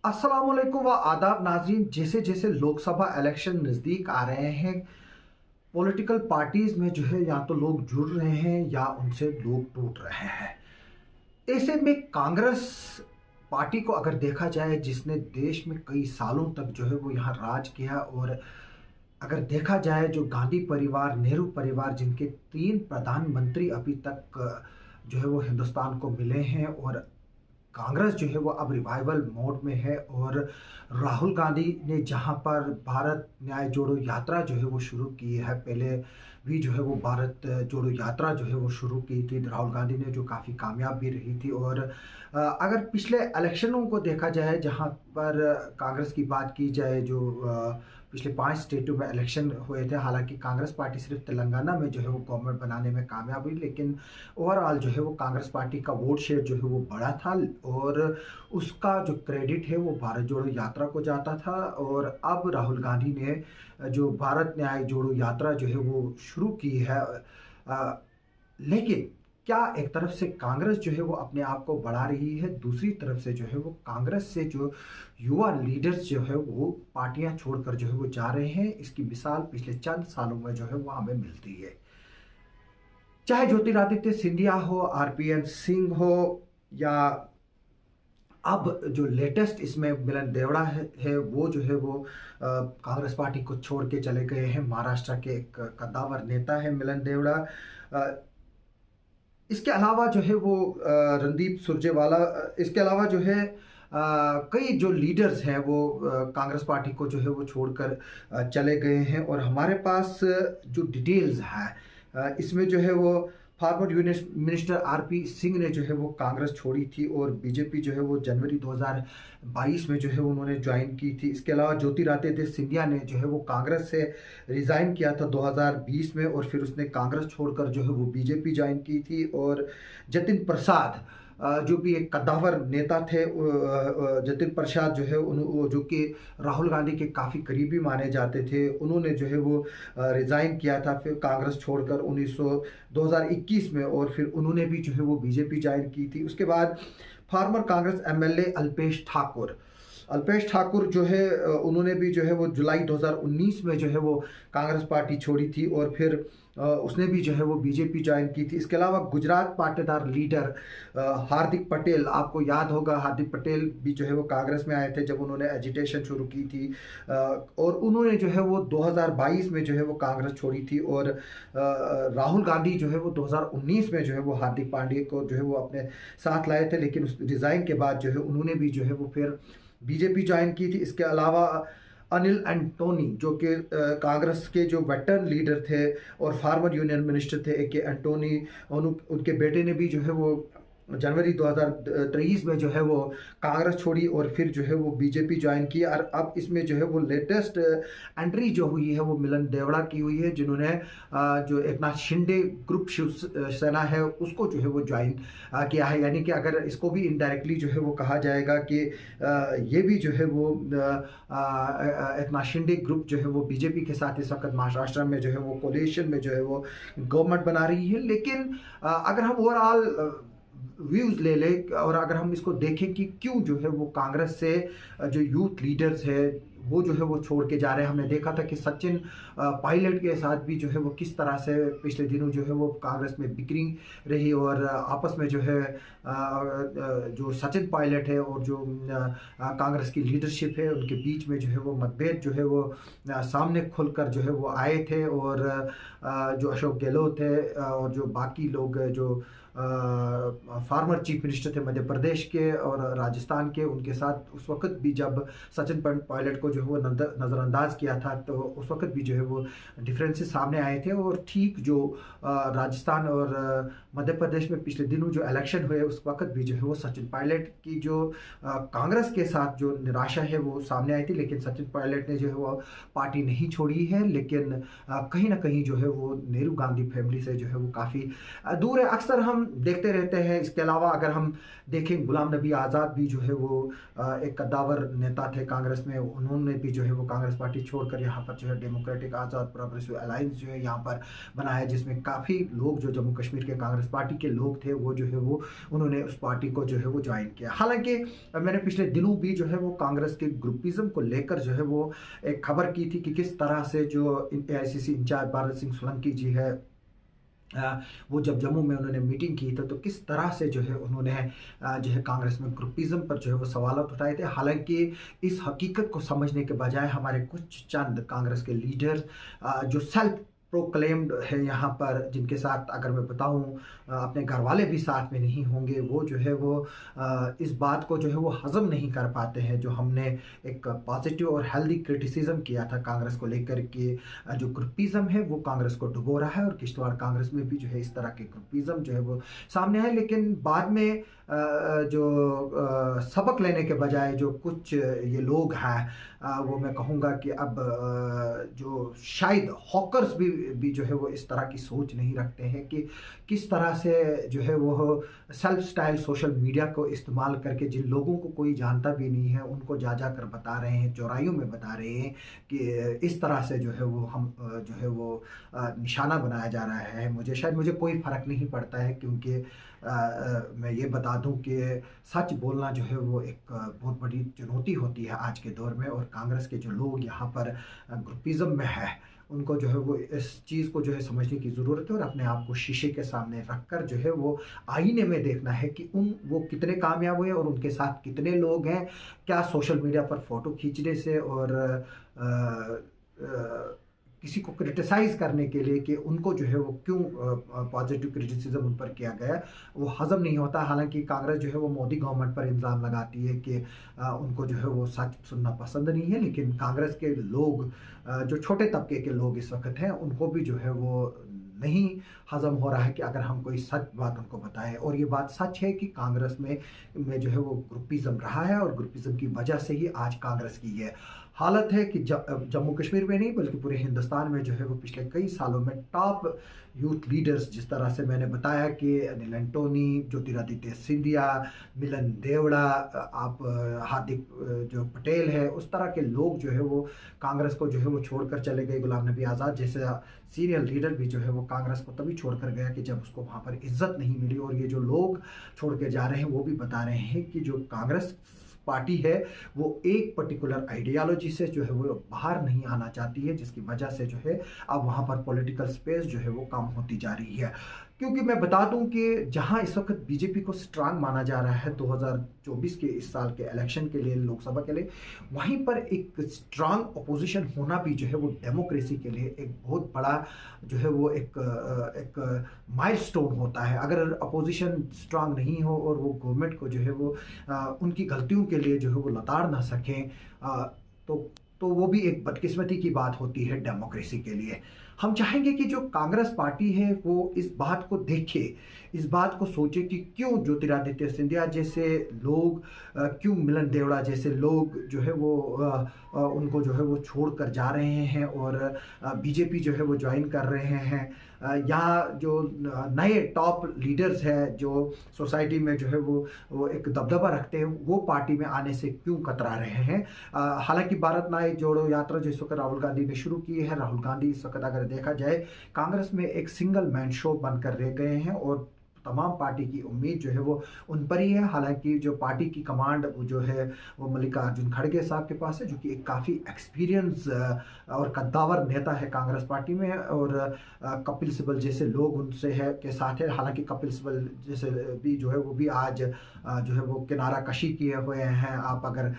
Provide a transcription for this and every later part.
अस्सलाम वालेकुम व आदाब नाज़रीन। जैसे जैसे लोकसभा इलेक्शन नज़दीक आ रहे हैं, पॉलिटिकल पार्टीज़ में जो है या तो लोग जुड़ रहे हैं या उनसे लोग टूट रहे हैं। ऐसे में कांग्रेस पार्टी को अगर देखा जाए, जिसने देश में कई सालों तक जो है वो यहाँ राज किया, और अगर देखा जाए जो गांधी परिवार, नेहरू परिवार, जिनके 3 प्रधानमंत्री अभी तक जो है वो हिंदुस्तान को मिले हैं, और कांग्रेस जो है वो अब रिवाइवल मोड में है। और राहुल गांधी ने जहां पर भारत न्याय जोड़ो यात्रा जो है वो शुरू की है, पहले भी जो है वो भारत जोड़ो यात्रा जो है वो शुरू की थी राहुल गांधी ने, जो काफ़ी कामयाब भी रही थी। और अगर पिछले इलेक्शनों को देखा जाए, जहां पर कांग्रेस की बात की जाए, जो पिछले 5 स्टेटों में इलेक्शन हुए थे, हालांकि कांग्रेस पार्टी सिर्फ तेलंगाना में जो है वो गवर्नमेंट बनाने में कामयाब हुई, लेकिन ओवरऑल जो है वो कांग्रेस पार्टी का वोट शेयर जो है वो बड़ा था, और उसका जो क्रेडिट है वो भारत जोड़ो यात्रा को जाता था। और अब राहुल गांधी ने जो भारत न्याय जोड़ो यात्रा जो है वो शुरू की है, लेकिन क्या एक तरफ से कांग्रेस जो है वो अपने आप को बढ़ा रही है, दूसरी तरफ से जो है वो कांग्रेस से जो युवा लीडर्स जो है वो पार्टियां छोड़कर जो है वो जा रहे हैं। इसकी मिसाल पिछले चंद सालों में जो है वो हमें मिलती है। चाहे ज्योतिरादित्य सिंधिया हो, आरपीएन सिंह हो, या अब जो लेटेस्ट इसमें मिलन देवड़ा है वो जो है वो कांग्रेस पार्टी को छोड़ के चले गए हैं। महाराष्ट्र के एक कद्दावर नेता है मिलन देवड़ा। अ, इसके अलावा जो है वो रणदीप सुरजेवाला, इसके अलावा जो है कई जो लीडर्स हैं वो कांग्रेस पार्टी को जो है वो छोड़कर चले गए हैं। और हमारे पास जो डिटेल्स हैं, इसमें जो है वो farmer union minister RP Singh ने जो है वो कांग्रेस छोड़ी थी, और बीजेपी जो है वो जनवरी 2022 में जो है उन्होंने ज्वाइन की थी। इसके अलावा ज्योतिरादित्य सिंधिया ने जो है वो कांग्रेस से रिज़ाइन किया था 2020 में, और फिर उसने कांग्रेस छोड़कर जो है वो बीजेपी ज्वाइन की थी। और जतिन प्रसाद, जो भी एक कद्दावर नेता थे, जतिन प्रसाद जो है जो कि राहुल गांधी के काफ़ी करीबी माने जाते थे, उन्होंने जो है वो रिज़ाइन किया था फिर कांग्रेस छोड़कर 2021 में, और फिर उन्होंने भी जो है वो बीजेपी ज्वाइन की थी। उसके बाद फार्मर कांग्रेस एमएलए अल्पेश ठाकुर जो है उन्होंने भी जो है वो जुलाई 2019 में जो है वो कांग्रेस पार्टी छोड़ी थी, और फिर उसने भी जो है वो बीजेपी ज्वाइन की थी। इसके अलावा गुजरात पाटीदार लीडर हार्दिक पटेल, आपको याद होगा हार्दिक पटेल भी जो है वो कांग्रेस में आए थे जब उन्होंने एजिटेशन शुरू की थी, और उन्होंने जो है वो 2022 में जो है वो कांग्रेस छोड़ी थी। और राहुल गांधी जो है वो 2019 में जो है वो हार्दिक पांड्या को जो है वो अपने साथ लाए थे, लेकिन उस रिज़ाइन के बाद जो है उन्होंने भी जो है वो फिर बीजेपी ज्वाइन की थी। इसके अलावा अनिल एंटोनी, जो कि कांग्रेस के जो वेटरन लीडर थे और फार्मर यूनियन मिनिस्टर थे, ए के एंटोनी, उनके बेटे ने भी जो है वो जनवरी 2023 में जो है वो कांग्रेस छोड़ी, और फिर जो है वो बीजेपी ज्वाइन की। और अब इसमें जो है वो लेटेस्ट एंट्री जो हुई है वो मिलन देवड़ा की हुई है, जिन्होंने जो एक नाथ शिंदे ग्रुप शिवसेना है उसको जो है वो ज्वाइन किया है। यानी कि अगर इसको भी इनडायरेक्टली जो है वो कहा जाएगा कि ये भी जो है वो एक नाथ शिंदे ग्रुप जो है वो बीजेपी के साथ इस वक्त महाराष्ट्र में जो है वो कोलिशन में जो है वो गवर्नमेंट बना रही है। लेकिन अगर हम ओवरऑल व्यूज़ ले ले, और अगर हम इसको देखें कि क्यों जो है वो कांग्रेस से जो यूथ लीडर्स है वो जो है वो छोड़ के जा रहे हैं, हमने देखा था कि सचिन पायलट के साथ भी जो है वो किस तरह से पिछले दिनों जो है वो कांग्रेस में बिक्री रही, और आपस में जो है जो सचिन पायलट है और जो कांग्रेस की लीडरशिप है उनके बीच में जो है वो मतभेद जो है वो सामने खुलकर जो है वो आए थे। और जो अशोक गहलोत है और जो बाकी लोग जो फार्मर चीफ मिनिस्टर थे मध्य प्रदेश के और राजस्थान के, उनके साथ उस वक्त भी जब सचिन पायलट को जो है वो नज़रअंदाज किया था, तो उस वक्त भी जो है वो डिफरेंसेस सामने आए थे। और ठीक जो राजस्थान और मध्य प्रदेश में पिछले दिनों जो इलेक्शन हुए उस वक्त भी जो है वो सचिन पायलट की जो कांग्रेस के साथ जो निराशा है वो सामने आई थी, लेकिन सचिन पायलट ने जो है वो पार्टी नहीं छोड़ी है, लेकिन कहीं ना कहीं जो है वो नेहरू गांधी फैमिली से जो है वो काफ़ी दूर है, अक्सर हम देखते रहते हैं। इसके अलावा अगर हम देखें, गुलाम नबी आज़ाद भी जो है वो एक कद्दावर नेता थे कांग्रेस में, उन्होंने उन्होंने भी जो है वो कांग्रेस पार्टी छोड़कर यहाँ पर जो है डेमोक्रेटिक आज़ाद प्रोग्रेसिव अलायंस जो है यहाँ पर बनाया, जिसमें काफ़ी लोग जो जम्मू कश्मीर के कांग्रेस पार्टी के लोग थे वो जो है वो उन्होंने उस पार्टी को जो है वो ज्वाइन किया। हालांकि मैंने पिछले दिनों भी जो है वो कांग्रेस के ग्रुपिज्म को लेकर जो है वो एक खबर की थी कि किस तरह से जो AICC इंचार्ज भारत सिंह सोलंकी जी है, वो जब जम्मू में उन्होंने मीटिंग की थी तो किस तरह से जो है उन्होंने जो है कांग्रेस में ग्रुपिज्म पर जो है वो सवाल उठाए थे। हालांकि इस हकीकत को समझने के बजाय हमारे कुछ चंद कांग्रेस के लीडर जो सेल्फ प्रोक्लेम्ड है यहाँ पर, जिनके साथ अगर मैं बताऊँ अपने घर वाले भी साथ में नहीं होंगे, वो जो है वो इस बात को जो है वो हज़म नहीं कर पाते हैं जो हमने एक पॉजिटिव और हेल्दी क्रिटिसिज्म किया था कांग्रेस को लेकर कि जो ग्रुपिज्म है वो कांग्रेस को डुबो रहा है, और किश्तवाड़ कांग्रेस में भी जो है इस तरह के ग्रुपिज्म जो है वो सामने आए। लेकिन बाद में जो सबक लेने के बजाय जो कुछ ये लोग हैं, वो मैं कहूँगा कि अब जो शायद हॉकर्स भी जो है वो इस तरह की सोच नहीं रखते हैं कि किस तरह से जो है वो सेल्फ स्टाइल सोशल मीडिया को इस्तेमाल करके जिन लोगों को कोई जानता भी नहीं है उनको जा कर बता रहे हैं, चौराइयों में बता रहे हैं कि इस तरह से जो है वो हम जो है वो निशाना बनाया जा रहा है। मुझे कोई फ़र्क नहीं पड़ता है, क्योंकि मैं ये बता दूं कि सच बोलना जो है वो एक बहुत बड़ी चुनौती होती है आज के दौर में, और कांग्रेस के जो लोग यहाँ पर ग्रुपिज्म में है उनको जो है वो इस चीज़ को जो है समझने की ज़रूरत है, और अपने आप को शीशे के सामने रखकर जो है वो आईने में देखना है कि वो कितने कामयाब हुए और उनके साथ कितने लोग हैं। क्या सोशल मीडिया पर फ़ोटो खींचने से और किसी को क्रिटिसाइज़ करने के लिए कि उनको जो है वो क्यों पॉजिटिव क्रिटिसिज्म उन पर किया गया, वो हज़म नहीं होता। हालांकि कांग्रेस जो है वो मोदी गवर्नमेंट पर इल्ज़ाम लगाती है कि उनको जो है वो सच सुनना पसंद नहीं है, लेकिन कांग्रेस के लोग जो छोटे तबके के लोग इस वक्त हैं उनको भी जो है वो नहीं हज़म हो रहा है कि अगर हम कोई सच बात उनको बताएं। और ये बात सच है कि कांग्रेस में जो है वो ग्रुपिज्म रहा है, और ग्रुपिज्म की वजह से ही आज कांग्रेस की ये हालत है कि जम्मू कश्मीर में नहीं बल्कि पूरे हिंदुस्तान में जो है वो पिछले कई सालों में टॉप यूथ लीडर्स, जिस तरह से मैंने बताया कि अनिल एंटोनी, ज्योतिरादित्य सिंधिया, मिलन देवड़ा, आप हार्दिक जो पटेल है, उस तरह के लोग जो है वो कांग्रेस को जो है वो छोड़कर चले गए। गुलाम नबी आज़ाद जैसे सीनियर लीडर भी जो है वो कांग्रेस को तभी छोड़कर गया कि जब उसको वहाँ पर इज्जत नहीं मिली। और ये जो लोग छोड़ के जा रहे हैं वो भी बता रहे हैं कि जो कांग्रेस पार्टी है वो एक पर्टिकुलर आइडियालॉजी से जो है वो बाहर नहीं आना चाहती है, जिसकी वजह से जो है अब वहाँ पर पॉलिटिकल स्पेस जो है वो कम होती जा रही है। क्योंकि मैं बता दूं कि जहां इस वक्त बीजेपी को स्ट्रांग माना जा रहा है 2024 के इस साल के इलेक्शन के लिए, लोकसभा के लिए, वहीं पर एक स्ट्रांग अपोजिशन होना भी जो है वो डेमोक्रेसी के लिए एक बहुत बड़ा जो है वो एक माइलस्टोन होता है। अगर अपोजिशन स्ट्रांग नहीं हो और वो गवर्नमेंट को जो है वो उनकी गलतियों के लिए जो है वो लताड़ ना सकें, तो वो भी एक बदकिस्मती की बात होती है डेमोक्रेसी के लिए। हम चाहेंगे कि जो कांग्रेस पार्टी है वो इस बात को देखे, इस बात को सोचे कि क्यों ज्योतिरादित्य सिंधिया जैसे लोग, क्यों मिलन देवड़ा जैसे लोग जो है वो उनको जो है वो छोड़कर जा रहे हैं और बीजेपी जो है वो ज्वाइन कर रहे हैं। यहाँ जो नए टॉप लीडर्स हैं जो सोसाइटी में जो है वो एक दबदबा रखते हैं, वो पार्टी में आने से क्यों कतरा रहे हैं। हालांकि भारत नाई जोड़ो यात्रा जो इस वक्त राहुल गांधी ने शुरू की है, राहुल गांधी इस वक्त अगर देखा जाए कांग्रेस में एक सिंगल मैन शो बनकर रह गए हैं, और तमाम पार्टी की उम्मीद जो है वो उन पर ही है। हालांकि जो पार्टी की कमांड जो है वो मल्लिकार्जुन खड़गे साहब के पास है, जो कि एक काफ़ी एक्सपीरियंस और कद्दावर नेता है कांग्रेस पार्टी में, और कपिल सिब्बल जैसे लोग उनसे है के साथ है। हालांकि कपिल सिब्बल जैसे भी जो है वो भी आज जो है वो किनारा कशी किए हुए हैं। आप अगर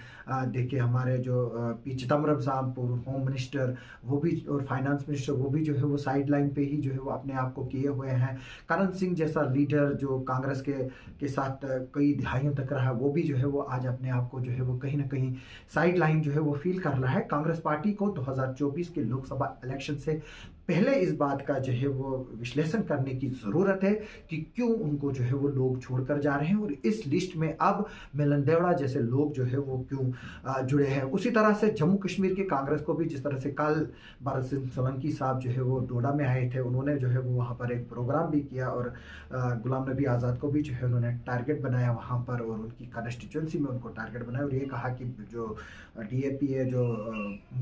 देखिए हमारे जो पी चिदम्बरम साहब पूर्व होम मिनिस्टर वो भी, और फाइनेंस मिनिस्टर वो भी जो है वो साइड लाइन पे ही जो है वो अपने आप को किए हुए हैं। करण सिंह जैसा लीडर जो कांग्रेस के साथ कई दिहाइयों तक रहा, वो भी जो है वो आज अपने आप को जो है वो कहीं ना कहीं साइड लाइन जो है वो फील कर रहा है। कांग्रेस पार्टी को 2024 के लोकसभा इलेक्शन से पहले इस बात का जो है वो विश्लेषण करने की ज़रूरत है कि क्यों उनको जो है वो लोग छोड़कर जा रहे हैं, और इस लिस्ट में अब मिलन देवड़ा जैसे लोग जो है वो क्यों जुड़े हैं। उसी तरह से जम्मू कश्मीर की कांग्रेस को भी, जिस तरह से कल भारत सिंह सोलंकी साहब जो है वो डोडा में आए थे, उन्होंने जो है वो वहाँ पर एक प्रोग्राम भी किया और गुलाम नबी आज़ाद को भी जो है उन्होंने टारगेट बनाया वहाँ पर, और उनकी कंस्टिट्यूंसी में उनको टारगेट बनाया और ये कहा कि जो डीएपी है, जो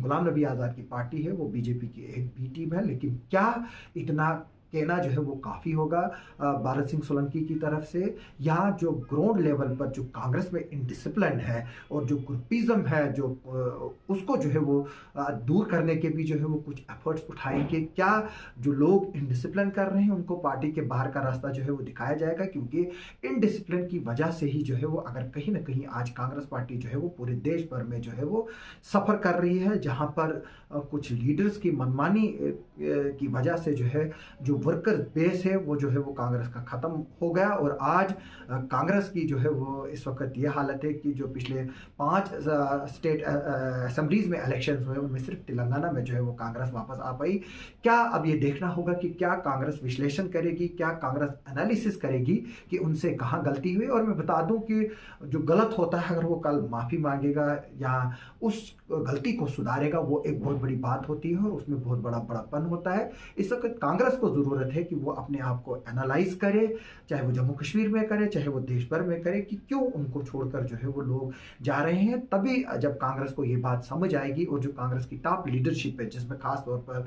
गुलाम नबी आज़ाद की पार्टी है, वो बीजेपी की एक बी टीम है। लेकिन क्या इतना कहना जो है वो काफ़ी होगा भारत सिंह सोलंकी की तरफ से, या जो ग्राउंड लेवल पर जो कांग्रेस में इनडिसिप्लिन है और जो ग्रुपिज्म है, जो उसको जो है वो दूर करने के भी जो है वो कुछ एफर्ट्स उठाएंगे? क्या जो लोग इनडिसिप्लिन कर रहे हैं उनको पार्टी के बाहर का रास्ता जो है वो दिखाया जाएगा? क्योंकि इनडिसिप्लिन की वजह से ही जो है वो अगर कहीं ना कहीं आज कांग्रेस पार्टी जो है वो पूरे देश भर में जो है वो सफ़र कर रही है, जहाँ पर कुछ लीडर्स की मनमानी की वजह से जो है जो वर्कर बेस है वो जो है वो कांग्रेस का ख़त्म हो गया। और आज कांग्रेस की जो है वो इस वक्त ये हालत है कि जो पिछले 5 स्टेट असेंबलीज में इलेक्शंस हुए, उनमें सिर्फ तेलंगाना में जो है वो कांग्रेस वापस आ पाई। क्या अब ये देखना होगा कि क्या कांग्रेस विश्लेषण करेगी, क्या कांग्रेस एनालिसिस करेगी कि उनसे कहाँ गलती हुई। और मैं बता दूं कि जो गलत होता है, अगर वो कल माफ़ी मांगेगा या उस गलती को सुधारेगा, वो एक बहुत बड़ी बात होती है और उसमें बहुत बड़ा बड़ापन होता है। इस वक्त कांग्रेस को ज़रूरत है कि वो अपने आप को एनालाइज करे, चाहे वो जम्मू कश्मीर में करे, चाहे वो देश भर में करे, कि क्यों उनको छोड़कर जो है वो लोग जा रहे हैं। तभी जब कांग्रेस को ये बात समझ आएगी और जो कांग्रेस की टॉप लीडरशिप है, जिसमें खास तौर पर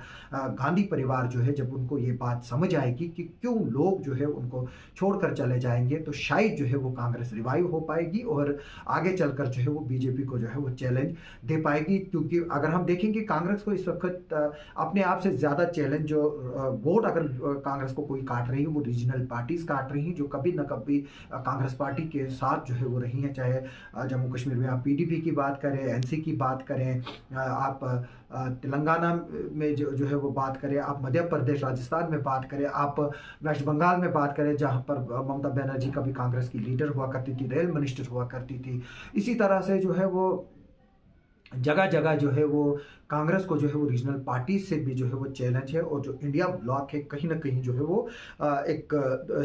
गांधी परिवार जो है, जब उनको ये बात समझ आएगी कि क्यों लोग जो है उनको छोड़कर चले जाएंगे, तो शायद जो है वो कांग्रेस रिवाइव हो पाएगी और आगे चलकर जो है वो बीजेपी को जो है वो चैलेंज दे पाएगी। क्योंकि अगर हम देखेंगे कांग्रेस को इस वक्त अपने आप से ज़्यादा चैलेंज, जो वोट अगर कांग्रेस को कोई काट रही है, वो रीजनल पार्टीज काट रही हैं, जो कभी ना कभी कांग्रेस पार्टी के साथ जो है वो रही हैं। चाहे जम्मू कश्मीर में आप पीडीपी की बात करें, एनसी की बात करें, आप तेलंगाना में जो है वो बात करें, आप मध्य प्रदेश राजस्थान में बात करें, आप वेस्ट बंगाल में बात करें, जहां पर ममता बनर्जी कभी कांग्रेस की लीडर हुआ करती थी, रेल मिनिस्टर हुआ करती थी। इसी तरह से जो है वो जगह जगह जो है वो कांग्रेस को जो है वो रीजनल पार्टी से भी जो है वो चैलेंज है। और जो इंडिया ब्लॉक है, कहीं ना कहीं जो है वो एक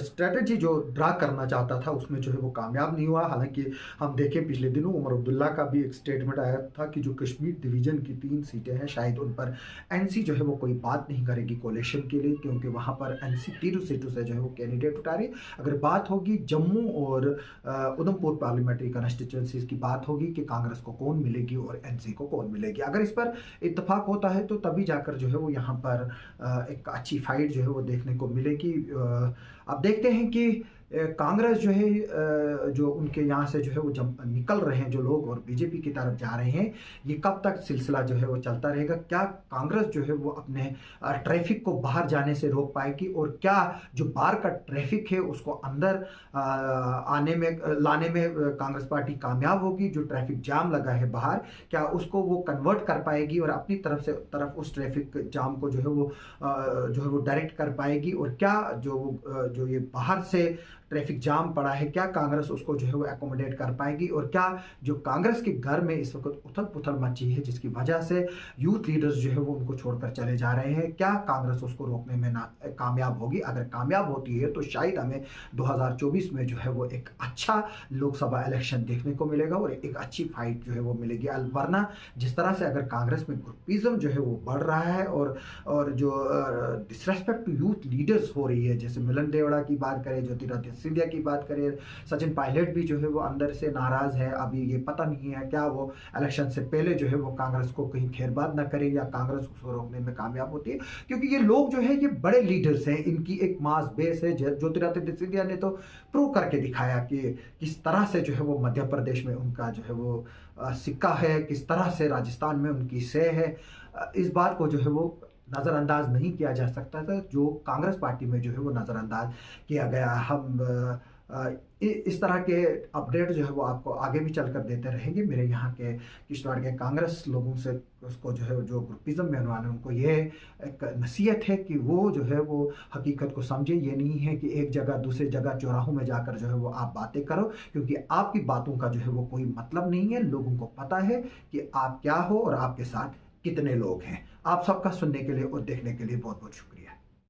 स्ट्रेटजी जो ड्रा करना चाहता था, उसमें जो है वो कामयाब नहीं हुआ। हालांकि हम देखें पिछले दिनों उमर अब्दुल्ला का भी एक स्टेटमेंट आया था कि जो कश्मीर डिवीजन की 3 सीटें हैं, शायद उन पर एनसी जो है वो कोई बात नहीं करेगी कोलेशन के लिए, क्योंकि वहाँ पर एनसी 3 सीटों से जो है वो कैंडिडेट उठा रही। अगर बात होगी जम्मू और उधमपुर पार्लियामेंट्री कॉन्स्टिट्यूंसीज की बात होगी कि कांग्रेस को कौन मिलेगी और एनसी को कौन मिलेगी, अगर इस पर इत्तेफाक होता है तो तभी जाकर जो है वो यहाँ पर एक अच्छी फाइट जो है वो देखने को मिलेगी। अब देखते हैं कि कांग्रेस जो है जो उनके यहाँ से जो है वो जब निकल रहे हैं जो लोग और बीजेपी की तरफ जा रहे हैं, ये कब तक सिलसिला जो है वो चलता रहेगा? क्या कांग्रेस जो है वो अपने ट्रैफिक को बाहर जाने से रोक पाएगी, और क्या जो बाहर का ट्रैफिक है उसको अंदर आने में लाने में कांग्रेस पार्टी कामयाब होगी? जो ट्रैफिक जाम लगा है बाहर, क्या उसको वो कन्वर्ट कर पाएगी और अपनी तरफ उस ट्रैफिक जाम को जो है वो डायरेक्ट कर पाएगी? और क्या जो ये बाहर से ट्रैफिक जाम पड़ा है, क्या कांग्रेस उसको जो है वो एकोमोडेट कर पाएगी? और क्या जो कांग्रेस के घर में इस वक्त उथल पुथल मची है, जिसकी वजह से यूथ लीडर्स जो है वो उनको छोड़कर चले जा रहे हैं, क्या कांग्रेस उसको रोकने में कामयाब होगी? अगर कामयाब होती है तो शायद हमें 2024 में जो है वो एक अच्छा लोकसभा इलेक्शन देखने को मिलेगा और एक अच्छी फाइट जो है वो मिलेगी। वरना जिस तरह से अगर कांग्रेस में ग्रुपिज्म जो है वो बढ़ रहा है और जो डिसरेस्पेक्ट टू यूथ लीडर्स हो रही है, जैसे मिलन देवड़ा की बात करें, ज्योतिरादित्य सिंधिया की बात करें, सचिन पायलट भी जो है वो अंदर से नाराज है। अभी ये पता नहीं है क्या वो इलेक्शन से पहले जो है वो कांग्रेस को कहीं खैरबाद न करे या कांग्रेस को रोकने में कामयाब होती है, क्योंकि ये लोग जो है ये बड़े लीडर्स हैं, इनकी एक मास बेस है। ज्योतिरादित्य सिंधिया ने तो प्रूव करके दिखाया कि किस तरह से जो है वो मध्य प्रदेश में उनका जो है वो सिक्का है, किस तरह से राजस्थान में उनकी सह है। इस बात को जो है वो नज़रअंदाज नहीं किया जा सकता था, जो कांग्रेस पार्टी में जो है वो नज़रअंदाज किया गया। हम इस तरह के अपडेट जो है वो आपको आगे भी चलकर देते रहेंगे। मेरे यहाँ के किश्तवाड़ के कांग्रेस लोगों से उसको जो है जो ग्रुपिज्म में वाले उनको ये एक नसीहत है कि वो जो है वो हकीकत को समझे। ये नहीं है कि एक जगह दूसरी जगह चौराहों में जाकर जो है वो आप बातें करो, क्योंकि आपकी बातों का जो है वो कोई मतलब नहीं है। लोगों को पता है कि आप क्या हो और आपके साथ कितने लोग हैं। आप सबका सुनने के लिए और देखने के लिए बहुत बहुत शुक्रिया।